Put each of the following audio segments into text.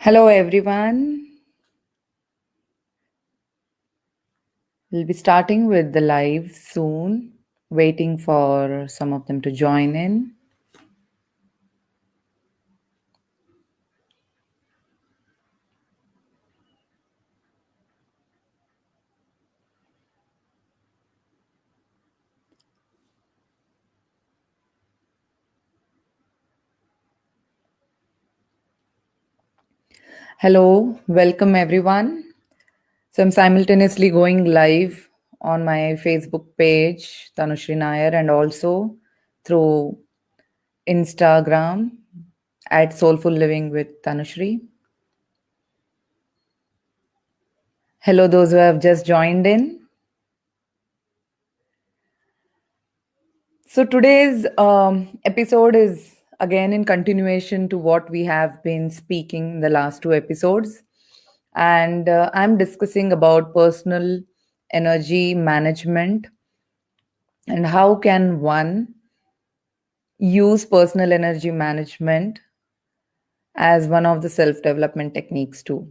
Hello, everyone. We'll be starting with the live soon, waiting for some of them to join in. Hello, welcome, everyone. So, I'm simultaneously going live on my Facebook page, Tanushri Nair, and also through Instagram at Soulful Living with Tanushri. Hello, those who have just joined in. So today's episode is again in continuation to what we have been speaking in the last two episodes, and I'm discussing about personal energy management and how can one use personal energy management as one of the self development techniques too.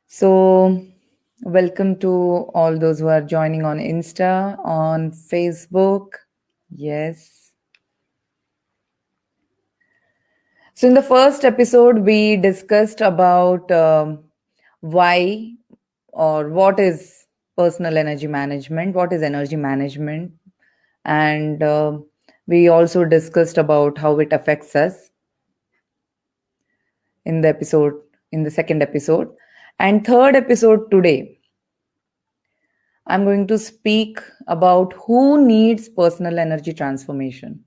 So welcome to all those who are joining on Insta, on Facebook. Yes. So, in the first episode, we discussed about why or what is personal energy management, what is energy management, and we also discussed about how it affects us in the episode, in the second episode. And third episode today, I'm going to speak about who needs personal energy transformation.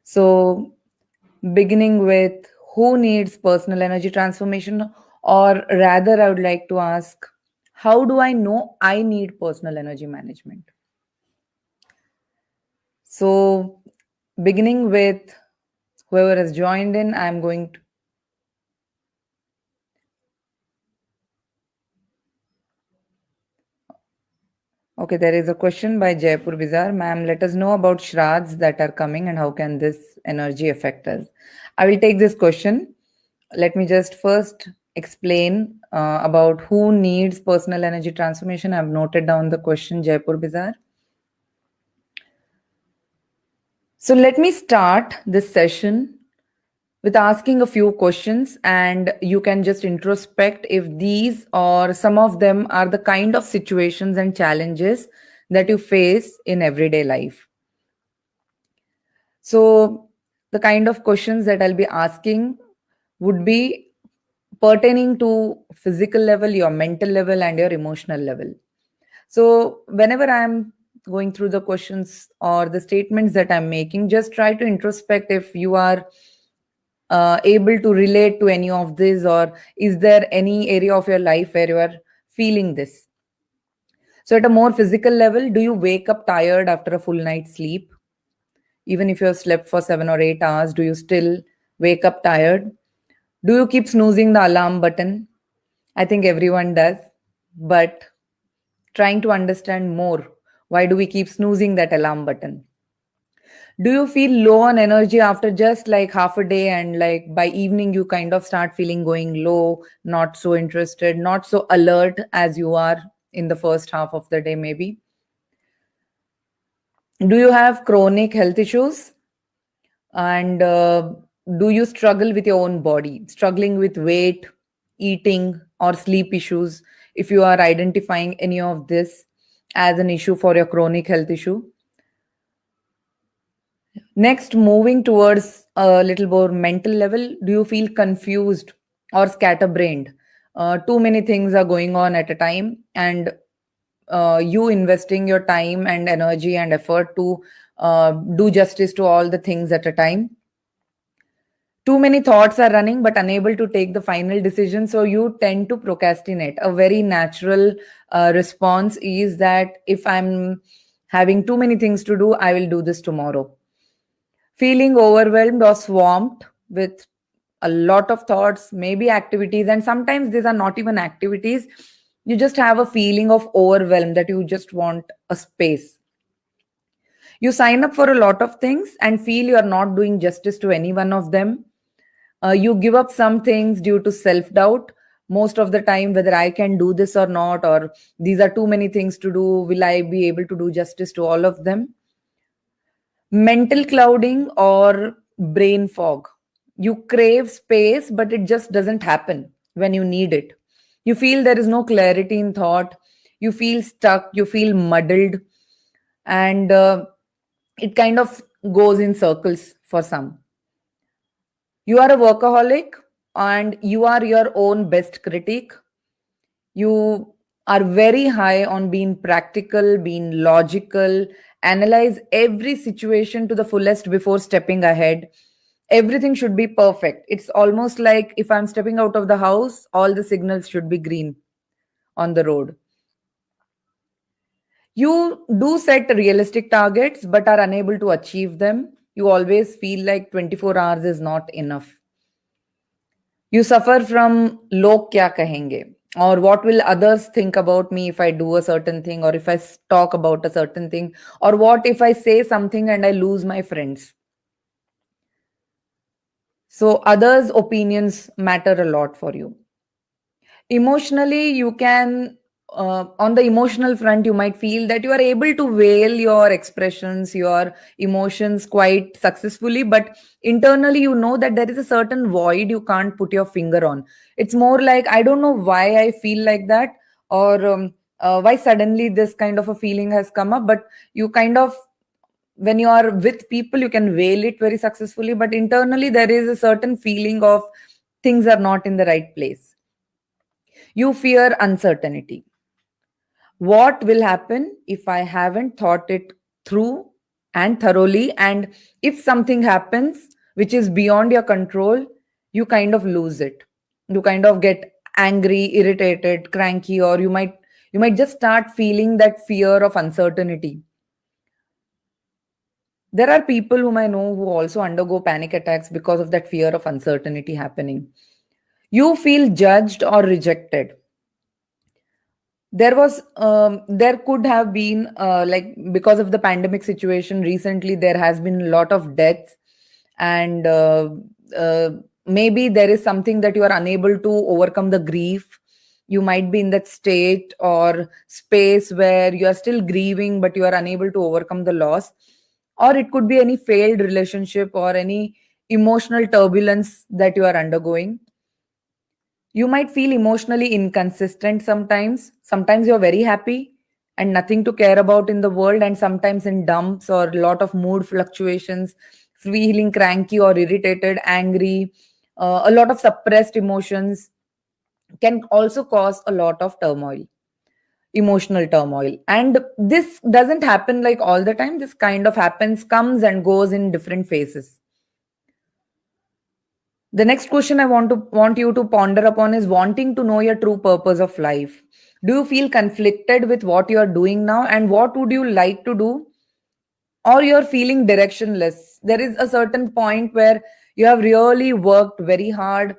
So, beginning with who needs personal energy transformation, or rather, I would like to ask, how do I know I need personal energy management? So, beginning with whoever has joined in, I'm going to. Okay, there is a question by Jaipur Bizarre. Ma'am, let us know about Shrads that are coming and how can this energy affect us? I will take this question. Let me just first explain about who needs personal energy transformation. I've noted down the question, Jaipur Bizarre. So let me start this session with asking a few questions, and you can just introspect if these or some of them are the kind of situations and challenges that you face in everyday life. So, the kind of questions that I'll be asking would be pertaining to physical level, your mental level, and your emotional level. So, whenever I'm going through the questions or the statements that I'm making, just try to introspect if you are able to relate to any of this, or is there any area of your life where you are feeling this. So, at a more physical level, do you wake up tired after a full night's sleep? Even if you have slept for 7 or 8 hours, do you still wake up tired? Do you keep snoozing the alarm button? I think everyone does, but trying to understand more, why do we keep snoozing that alarm button? Do you feel low on energy after just like half a day, and like by evening you kind of start feeling going low, not so interested, not so alert as you are in the first half of the day maybe? Do you have chronic health issues, and do you struggle with your own body, struggling with weight, eating, or sleep issues? If you are identifying any of this as an issue for your chronic health issue. Next, moving towards a little more mental level, do you feel confused or scatterbrained? Too many things are going on at a time, and you investing your time and energy and effort to do justice to all the things at a time. Too many thoughts are running, but unable to take the final decision, so you tend to procrastinate. A very natural response is that if I'm having too many things to do, I will do this tomorrow. Feeling overwhelmed or swamped with a lot of thoughts, maybe activities, and sometimes these are not even activities. You just have a feeling of overwhelm that you just want a space. You sign up for a lot of things and feel you are not doing justice to any one of them. You give up some things due to self doubt most of the time, whether I can do this or not, or these are too many things to do. Will I be able to do justice to all of them? Mental clouding or brain fog. You crave space, but it just doesn't happen when you need it. You feel there is no clarity in thought. You feel stuck. You feel muddled. And it kind of goes in circles for some. You are a workaholic and you are your own best critic. You are very high on being practical, being logical, analyze every situation to the fullest before stepping ahead. Everything should be perfect. It's almost like if I'm stepping out of the house, all the signals should be green on the road. You do set realistic targets but are unable to achieve them. You always feel like 24 hours is not enough. You suffer from log kya kahenge, or what will others think about me if I do a certain thing, or if I talk about a certain thing, or what if I say something and I lose my friends. So others' opinions matter a lot for you. Emotionally, you can, on the emotional front, you might feel that you are able to veil your expressions, your emotions quite successfully, but internally, you know that there is a certain void you can't put your finger on. It's more like, I don't know why I feel like that, or why suddenly this kind of a feeling has come up, but you kind of, when you are with people, you can veil it very successfully, but internally, there is a certain feeling of things are not in the right place. You fear uncertainty. What will happen if I haven't thought it through and thoroughly? And if something happens which is beyond your control, you kind of lose it. You kind of get angry, irritated, cranky, or you might just start feeling that fear of uncertainty. There are people whom I know who also undergo panic attacks because of that fear of uncertainty happening. You feel judged or rejected. There could have been, like, because of the pandemic situation recently, there has been a lot of deaths, and uh, maybe there is something that you are unable to overcome the grief. You might be in that state or space where you are still grieving but you are unable to overcome the loss, or it could be any failed relationship or any emotional turbulence that you are undergoing. You might feel emotionally inconsistent sometimes. Sometimes you're very happy and nothing to care about in the world, and sometimes in dumps or a lot of mood fluctuations, feeling cranky or irritated, angry, a lot of suppressed emotions can also cause a lot of turmoil, emotional turmoil. And this doesn't happen like all the time. This kind of happens, comes and goes in different phases. The next question I want you to ponder upon is wanting to know your true purpose of life. Do you feel conflicted with what you are doing now, and what would you like to do? Or you're feeling directionless. There is a certain point where you have really worked very hard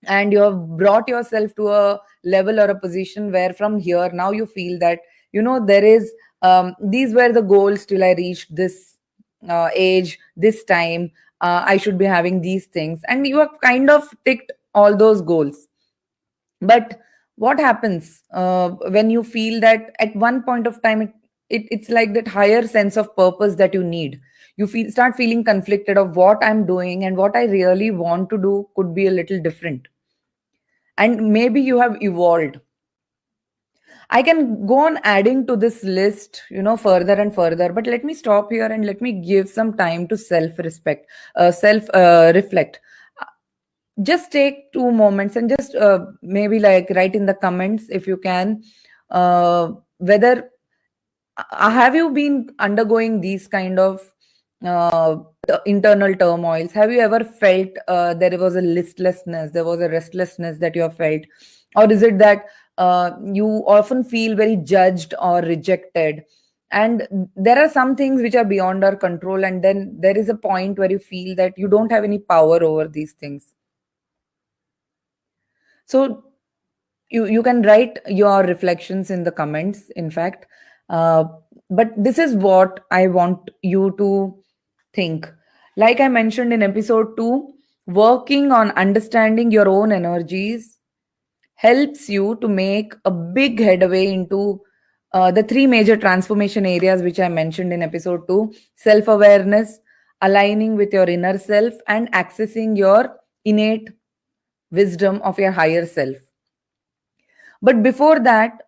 and you have brought yourself to a level or a position where from here now you feel that, there is, these were the goals till I reached this age, this time. I should be having these things, and you have kind of ticked all those goals. But what happens when you feel that at one point of time, it's like that higher sense of purpose that you need. You start feeling conflicted of what I'm doing and what I really want to do could be a little different, and maybe you have evolved. I can go on adding to this list, further and further, but let me stop here and let me give some time to self reflect. Just take 2 moments and just maybe like write in the comments if you can, whether have you been undergoing these kind of uh, internal turmoils? Have you ever felt there was a listlessness, there was a restlessness that you have felt? Or is it that you often feel very judged or rejected? And there are some things which are beyond our control, and then there is a point where you feel that you don't have any power over these things. So you can write your reflections in the comments, in fact. uh, but this is what I want you to think. Like I mentioned in episode 2, Working on understanding your own energies helps you to make a big headway into the three major transformation areas which I mentioned in episode 2: self awareness, aligning with your inner self, and accessing your innate wisdom of your higher self. But before that,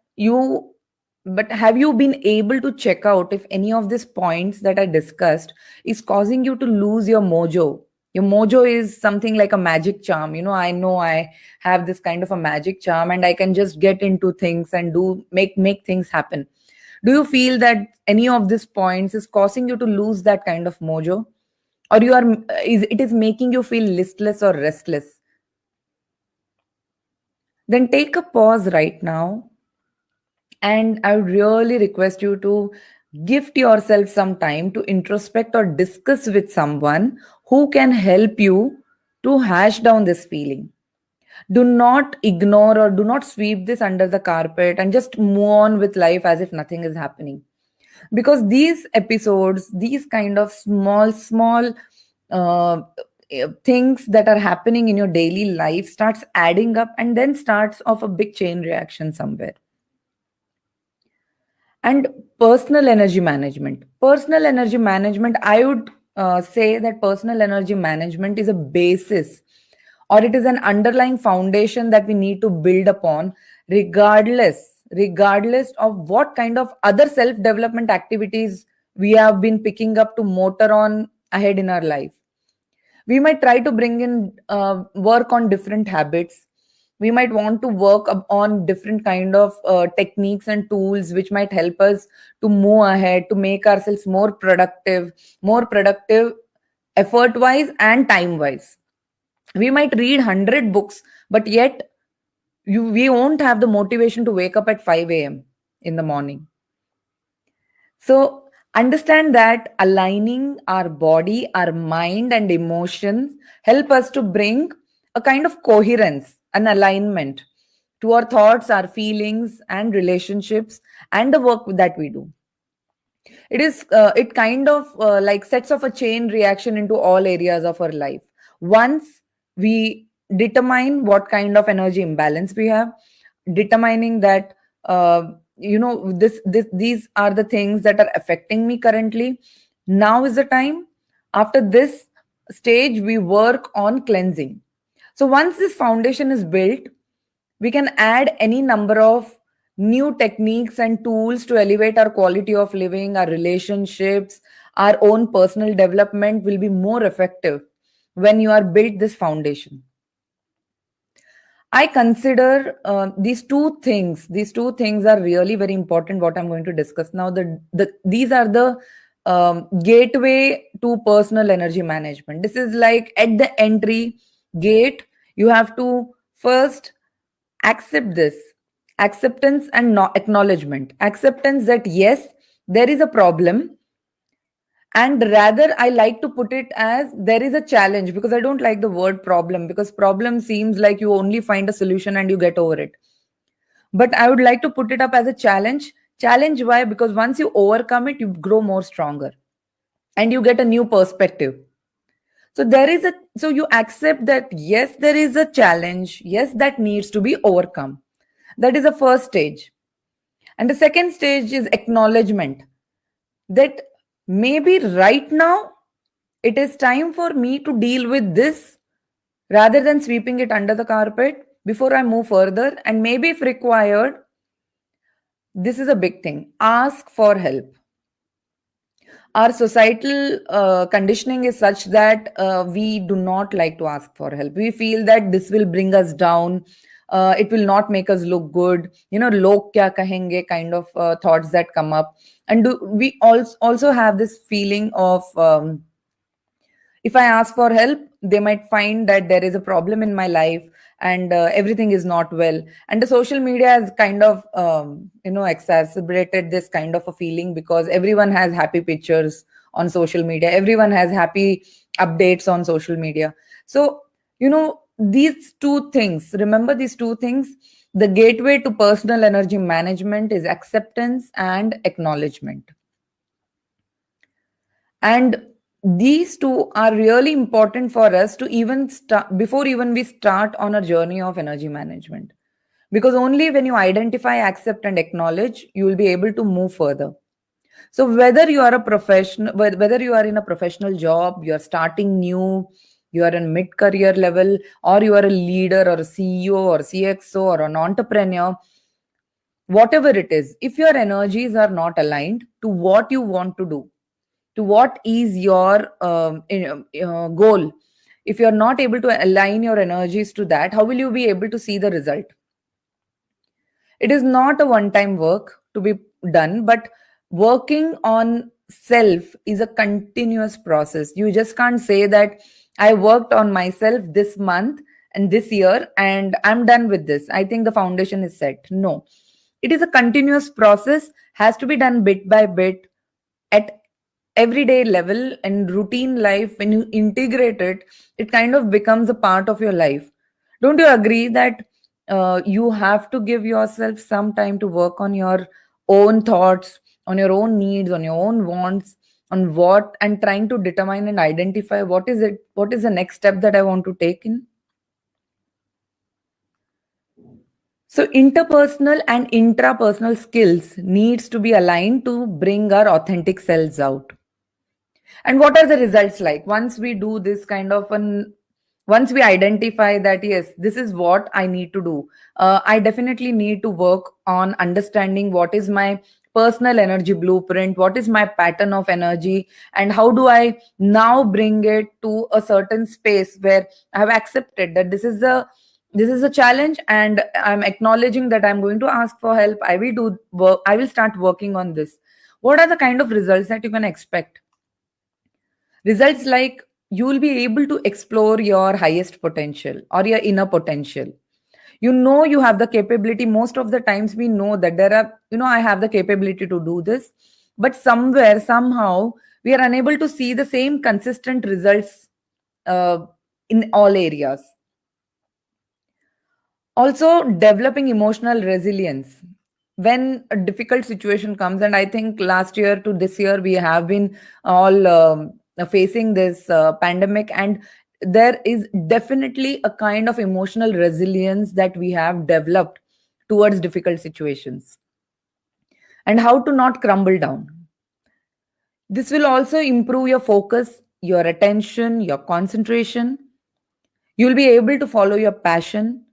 but have you been able to check out if any of these points that I discussed is causing you to lose your mojo? Your mojo is something like a magic charm. I know I have this kind of a magic charm and I can just get into things and do make things happen. Do you feel that any of these points is causing you to lose that kind of mojo? Or it is making you feel listless or restless? Then take a pause right now, and I would really request you to gift yourself some time to introspect or discuss with someone who can help you to hash down this feeling. Do not ignore or do not sweep this under the carpet and just move on with life as if nothing is happening. Because these episodes, these kind of small uh, things that are happening in your daily life starts adding up and then starts off a big chain reaction somewhere. And personal energy management, I would say that personal energy management is a basis, or it is an underlying foundation that we need to build upon, regardless of what kind of other self development activities we have been picking up to motor on ahead in our life. We might try to bring in work on different habits. We might want to work on different kind of techniques and tools which might help us to move ahead, to make ourselves more productive effort wise and time wise. We might read 100 books, but yet we won't have the motivation to wake up at 5 a.m. in the morning. So understand that aligning our body, our mind, and emotions help us to bring a kind of coherence, an alignment to our thoughts, our feelings, and relationships, and the work that we do. It kind of like sets off a chain reaction into all areas of our life. Once we determine what kind of energy imbalance we have, determining that these are the things that are affecting me currently. Now is the time. After this stage, we work on cleansing. So once this foundation is built, we can add any number of new techniques and tools to elevate our quality of living, our relationships, our own personal development will be more effective when you are built this foundation. I consider these two things. These two things are really very important. What I'm going to discuss now, these are the gateway to personal energy management. This is like at the entry gate. You have to first accept this, acceptance and acknowledgement. Acceptance that yes, there is a problem, and rather I like to put it as there is a challenge, because I don't like the word problem, because problem seems like you only find a solution and you get over it. But I would like to put it up as a challenge. Why? Because once you overcome it, you grow more stronger and you get a new perspective. So you accept that yes, there is a challenge, yes, that needs to be overcome. That is the first stage. And the second stage is acknowledgement, that maybe right now it is time for me to deal with this rather than sweeping it under the carpet before I move further. And maybe if required, this is a big thing, ask for help. Our societal conditioning is such that we do not like to ask for help. We feel that this will bring us down. It will not make us look good. Log kya kahenge kind of thoughts that come up. And we also have this feeling of if I ask for help, they might find that there is a problem in my life and everything is not well. And the social media has kind of exacerbated this kind of a feeling, because everyone has happy pictures on social media, everyone has happy updates on social media. So these two things, remember these two things, the gateway to personal energy management is acceptance and acknowledgement. And these two are really important for us to even start before even we start on a journey of energy management, because only when you identify, accept and acknowledge, you will be able to move further. So whether you are a professional, whether you are in a professional job, you are starting new, you are in mid career level, or you are a leader or a CEO or CXO or an entrepreneur, whatever it is, if your energies are not aligned to what you want to do, to what is your goal, if you're not able to align your energies to that, how will you be able to see the result? It is not a one time work to be done, but working on self is a continuous process. You just can't say that I worked on myself this month and this year and I'm done with this, I think the foundation is set. No, it is a continuous process, has to be done bit by bit at everyday level and routine life. When you integrate it, it kind of becomes a part of your life. Don't you agree that you have to give yourself some time to work on your own thoughts, on your own needs, on your own wants, on what, and trying to determine and identify what is it, what is the next step that I want to take in? So interpersonal and intrapersonal skills needs to be aligned to bring our authentic selves out. And what are the results like once we do this kind of an, once we identify that yes, this is what I need to do, I definitely need to work on understanding what is my personal energy blueprint, what is my pattern of energy, and how do I now bring it to a certain space where I have accepted that this is a challenge and I'm acknowledging that I'm going to ask for help, I will do work, I will start working on this. What are the kind of results that you can expect? Results like you will be able to explore your highest potential or your inner potential. You know you have the capability. Most of the times we know that there are, you know, I have the capability to do this, but somewhere, somehow, we are unable to see the same consistent results uh, in all areas. Also, developing emotional resilience when a difficult situation comes. And I think last year to this year, we have been all facing this pandemic. And there is definitely a kind of emotional resilience that we have developed towards difficult situations, and how to not crumble down. This will also improve your focus, your attention, your concentration. You'll be able to follow your passion.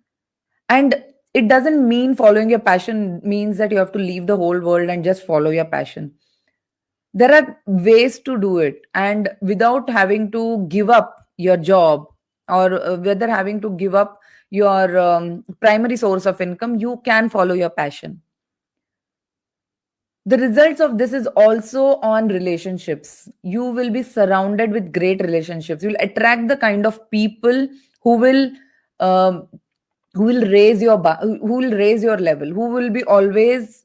And it doesn't mean following your passion means that you have to leave the whole world and just follow your passion. There are ways to do it, and without having to give up your job, or whether having to give up your primary source of income, you can follow your passion. The results of this is also on relationships. You will be surrounded with great relationships. You'll attract the kind of people who will um, raise your who will raise your level, who will be always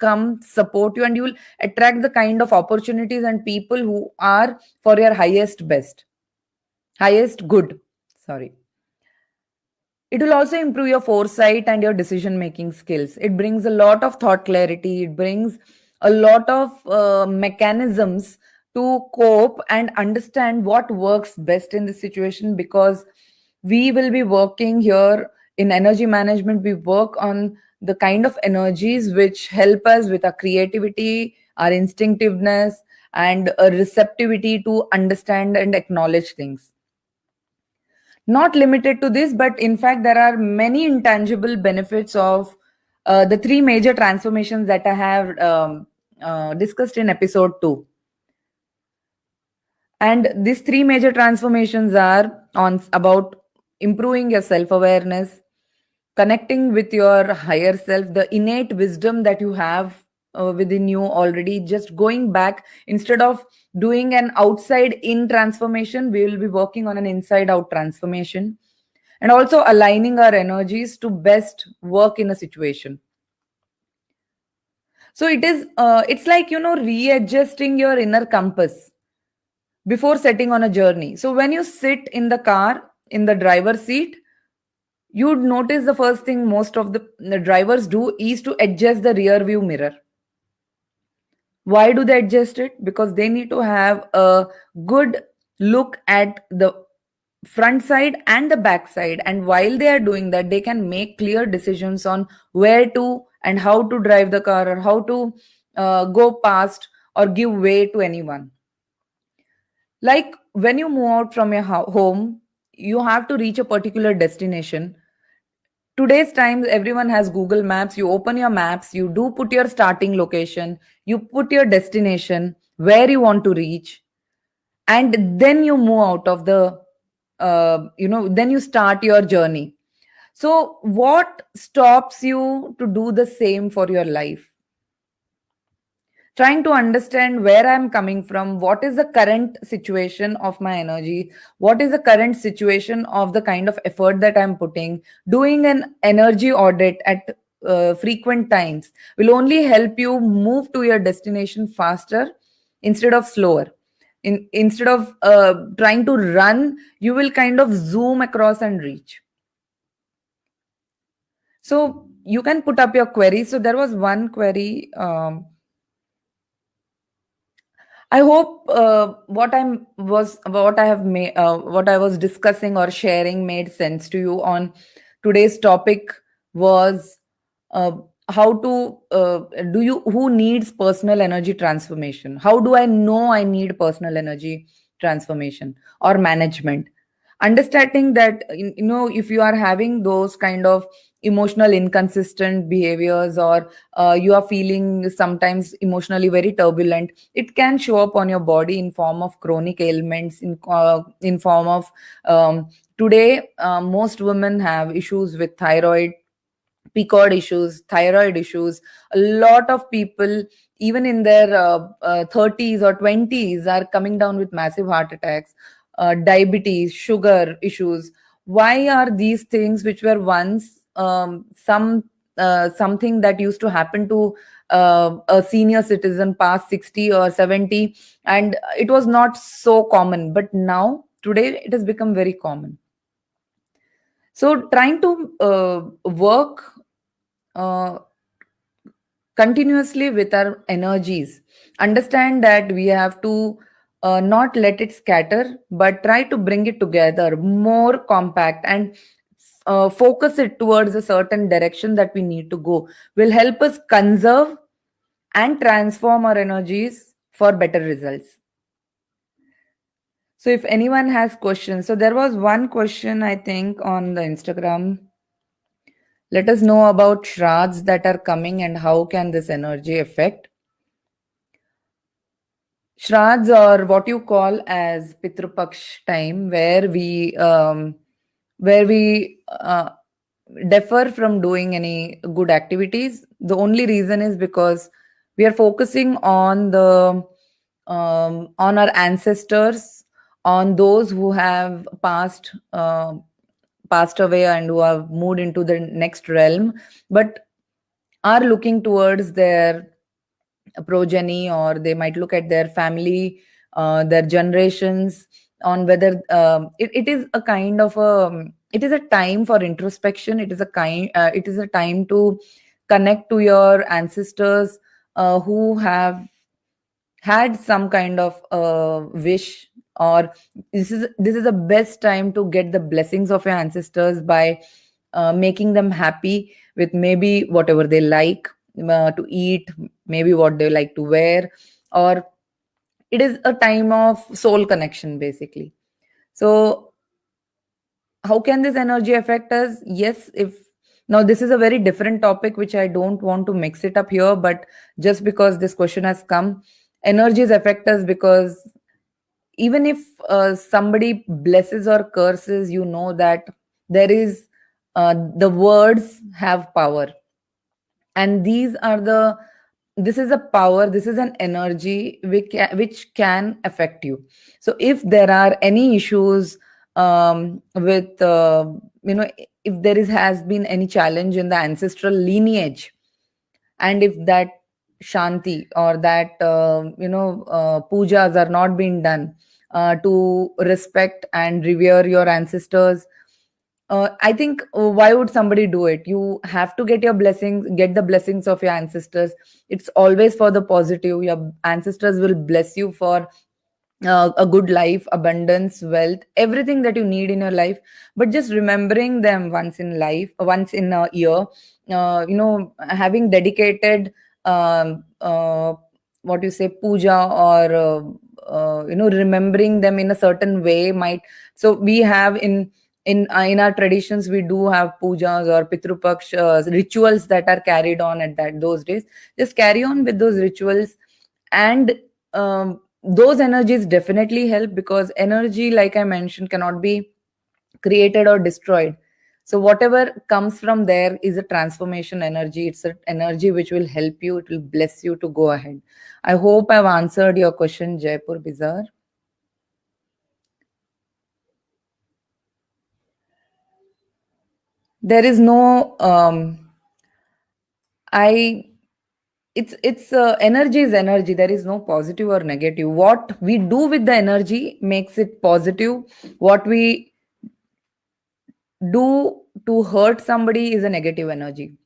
come support you, and you will attract the kind of opportunities and people who are for your highest best, highest good, sorry. It will also improve your foresight and your decision making skills. It brings a lot of thought clarity. It brings a lot of mechanisms to cope and understand what works best in the situation, because we will be working here in energy management. We work on the kind of energies which help us with our creativity, our instinctiveness, and a receptivity to understand and acknowledge things. Not limited to this, but in fact, there are many intangible benefits of the three major transformations that I have discussed in episode 2. And these three major transformations are on about improving your self awareness, connecting with your higher self, the innate wisdom that you have within you already, just going back. Instead of doing an outside in transformation, we will be working on an inside out transformation, and also aligning our energies to best work in a situation. So it's like, you know, readjusting your inner compass before setting on a journey. So when you sit in the car in the driver's seat, you'd notice the first thing most of the drivers do is to adjust the rear view mirror. Why do they adjust it? Because they need to have a good look at the front side and the back side, and while they are doing that, they can make clear decisions on where to and how to drive the car, or how to go past or give way to anyone. Like when you move out from your home, you have to reach a particular destination. Today's times, everyone has Google Maps. You open your maps, you do put your starting location, you put your destination, where you want to reach, and then you move out of the then you start your journey. So what stops you to do the same for your life? Trying to understand where I'm coming from, what is the current situation of my energy, what is the current situation of the kind of effort that I'm putting. Doing an energy audit at frequent times will only help you move to your destination faster instead of slower. Instead of trying to run, you will kind of zoom across and reach. So you can put up your query. So there was one query. I hope what I was discussing or sharing made sense to you. On today's topic was uh, how to do you who needs personal energy transformation? How do I know I need personal energy transformation or management? Understanding that, if you are having those kind of emotional inconsistent behaviors, or you are feeling sometimes emotionally very turbulent, it can show up on your body in form of chronic ailments, in form of today most women have issues with thyroid, PCOD issues, thyroid issues. A lot of people, even in their 30s or 20s, are coming down with massive heart attacks, diabetes, sugar issues. Why are these things, which were once something that used to happen to a senior citizen past 60 or 70, and it was not so common, but now today it has become very common. So trying to work uh, continuously with our energies, understand that we have to not let it scatter, but try to bring it together more compact, and focus it towards a certain direction that we need to go, will help us conserve and transform our energies for better results. So if anyone has questions, so there was one question I think on the Instagram. Let us know about shraads that are coming and how can this energy affect. Shraads, or what you call as Pitrupaksh time, where we defer from doing any good activities. The only reason is because we are focusing on the on our ancestors, on those who have passed away and who have moved into the next realm, but are looking towards their progeny, or they might look at their family, their generations, on whether it is a kind of a it is a time for introspection. It is a time to connect to your ancestors who have had some kind of wish, or this is the best time to get the blessings of your ancestors by making them happy with maybe whatever they like to eat, maybe what they like to wear, or it is a time of soul connection basically. So how can this energy affect us? Yes, if now this is a very different topic which I don't want to mix it up here, but just because this question has come, energies affect us because even if somebody blesses or curses, you know that there is the words have power, and this is a power, this is an energy which can affect you. So if there are any issues with if there is has been any challenge in the ancestral lineage, and if that shanti or that pujas are not being done to respect and revere your ancestors, I think why would somebody do it? You have to get your blessings, get the blessings of your ancestors. It's always for the positive. Your ancestors will bless you for a good life, abundance, wealth, everything that you need in your life. But just remembering them once in life, once in a year, having dedicated, what you say, puja, or remembering them in a certain way might. So we have in our traditions, we do have pujas or pitrupaksh rituals that are carried on at that those days. Just carry on with those rituals, and those energies definitely help, because energy, like I mentioned, cannot be created or destroyed. So whatever comes from there is a transformation energy. It's an energy which will help you, it will bless you to go ahead. I hope I've answered your question, Jaipur Bizarre. There is no I it's energy is energy. There is no positive or negative. What we do with the energy makes it positive. What we do to hurt somebody is a negative energy.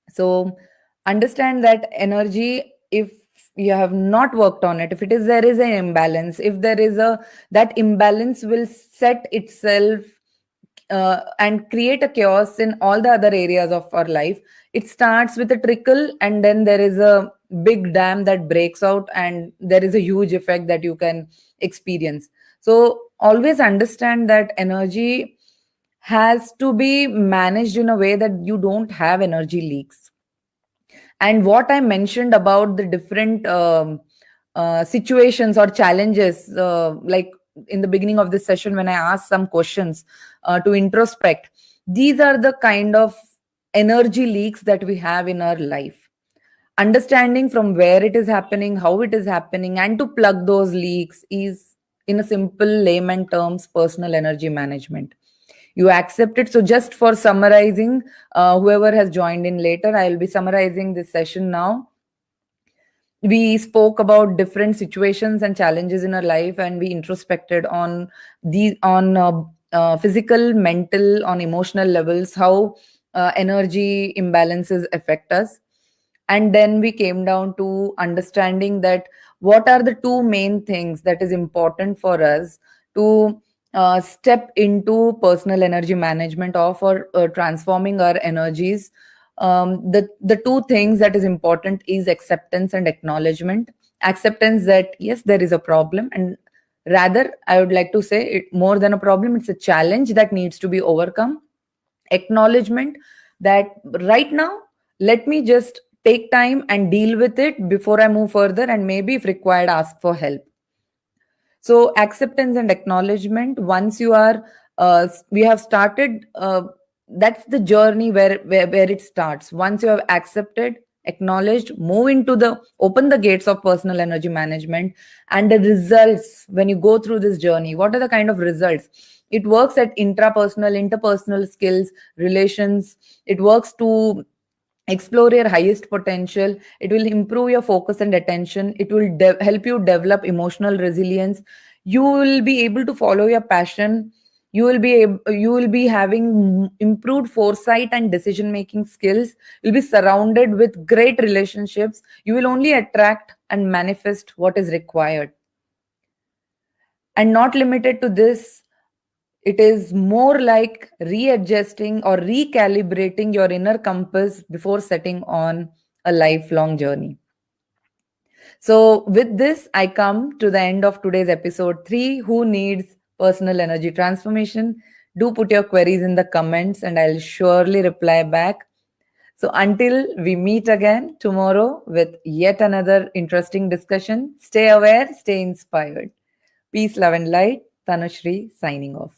So understand that energy, if you have not worked on it, if it is, there is an imbalance, if there is a, that imbalance will set itself and create a chaos in all the other areas of our life. It starts with a trickle, and then there is a big dam that breaks out, and there is a huge effect that you can experience. So always understand that energy has to be managed in a way that you don't have energy leaks. And what I mentioned about the different situations or challenges, like in the beginning of this session when I asked some questions to introspect, these are the kind of energy leaks that we have in our life. Understanding from where it is happening, how it is happening, and to plug those leaks is, in a simple layman terms, personal energy management. You accept it. So just for summarizing, whoever has joined in later, I'll be summarizing this session now. We spoke about different situations and challenges in our life, and we introspected on the on physical, mental, on emotional levels, how energy imbalances affect us. And then we came down to understanding that what are the two main things that is important for us to step into personal energy management, or for transforming our energies. The two things that is important is acceptance and acknowledgement. Acceptance that yes, there is a problem, and rather I would like to say it, more than a problem, it's a challenge that needs to be overcome. Acknowledgement that right now, let me just take time and deal with it before I move further, and maybe if required, ask for help. So acceptance and acknowledgement, once you are we have started, that's the journey where it starts. Once you have accepted, acknowledged, move into the, open the gates of personal energy management. And the results, when you go through this journey, what are the kind of results? It works at intrapersonal, interpersonal skills, relations. It works to explore your highest potential. It will improve your focus and attention. It will help you develop emotional resilience. You will be able to follow your passion. You will be having improved foresight and decision making skills. You'll be surrounded with great relationships. You will only attract and manifest what is required. And not limited to this, it is more like readjusting or recalibrating your inner compass before setting on a lifelong journey. So, with this, I come to the end of today's episode 3. Who needs personal energy transformation? Do put your queries in the comments, and I'll surely reply back. So, until we meet again tomorrow with yet another interesting discussion, stay aware, stay inspired. Peace, love, and light. Tanushri signing off.